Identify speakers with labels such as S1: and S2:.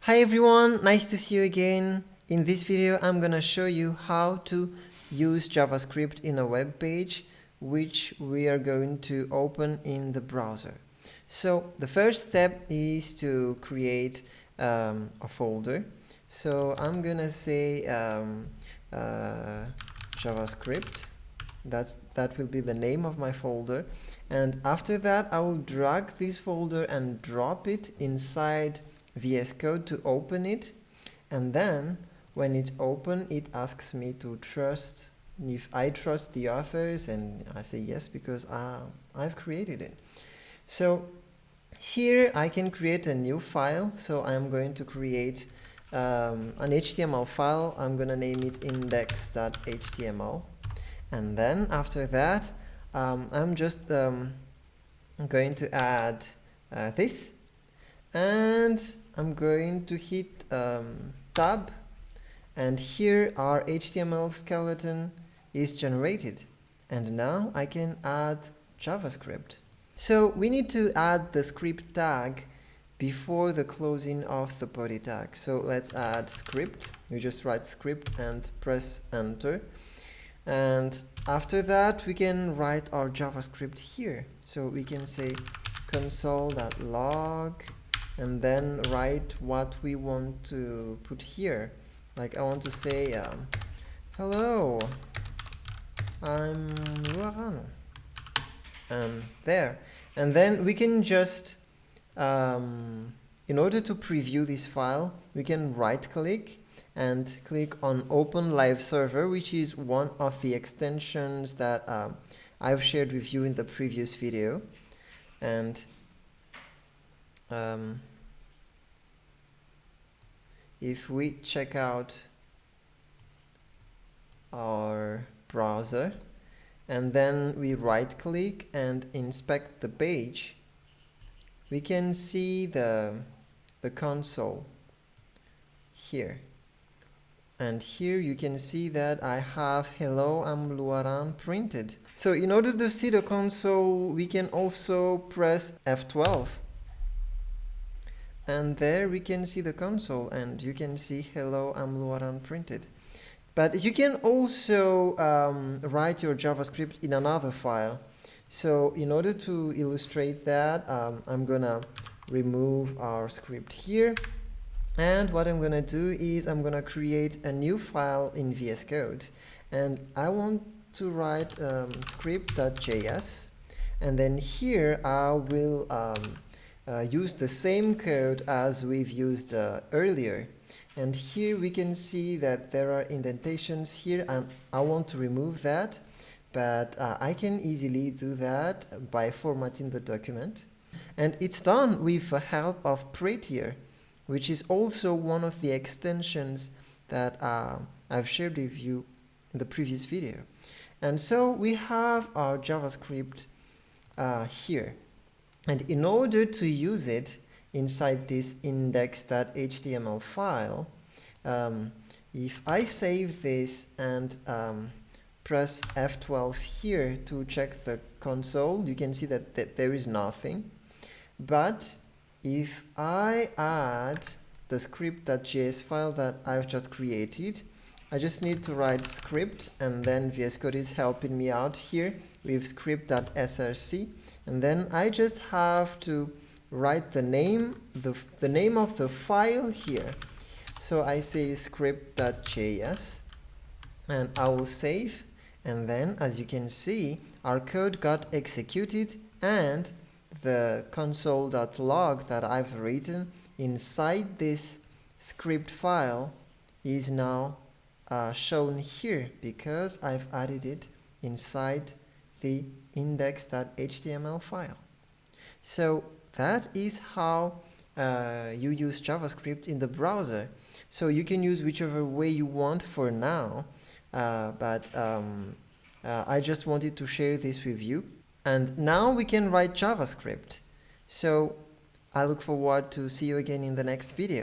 S1: Hi everyone, nice to see you again. In this video I'm gonna show you how to use JavaScript in a web page which we are going to open in the browser. So the first step is to create a folder. So I'm gonna say JavaScript. That will be the name of my folder, and after that I will drag this folder and drop it inside VS Code to open it, and then when it's open it asks me to trust if I trust the authors, and I say yes because I've created it. So here I can create a new file. So I'm going to create an HTML file. I'm gonna name it index.html. And then after that I'm just going to add this, and I'm going to hit tab, and here our HTML skeleton is generated, and now I can add JavaScript. So we need to add the script tag before the closing of the body tag. So let's add script. You just write script and press enter. And after that we can write our JavaScript here. So we can say console.log and then write what we want to put here. Like I want to say hello, I'm Luarano, and there. And then we can just in order to preview this file we can right click and click on Open Live Server, which is one of the extensions that I've shared with you in the previous video. And if we check out our browser and then we right click and inspect the page, we can see the console here. And here you can see that I have hello, I'm Luaran printed. So in order to see the console we can also press F12, and there we can see the console, and you can see hello, I'm Luaran printed. But you can also write your JavaScript in another file. So in order to illustrate that, I'm gonna remove our script here. And what I'm gonna do is I'm gonna create a new file in VS Code, and I want to write script.js, and then here I will use the same code as we've used earlier. And here we can see that there are indentations here, and I want to remove that, but I can easily do that by formatting the document. And it's done with the help of Prettier, which is also one of the extensions that I've shared with you in the previous video. And so we have our JavaScript here. And in order to use it inside this index.html file, if I save this and press F12 here to check the console, you can see that there is nothing. But if I add the script.js file that I've just created, I just need to write script, and then VS Code is helping me out here with script.src, and then I just have to write the name of the file here. So I say script.js, and I will save, and then as you can see our code got executed, and the console.log that I've written inside this script file is now shown here because I've added it inside the index.html file. So that is how you use JavaScript in the browser. So you can use whichever way you want for now, but I just wanted to share this with you. And now we can write JavaScript. So I look forward to see you again in the next video.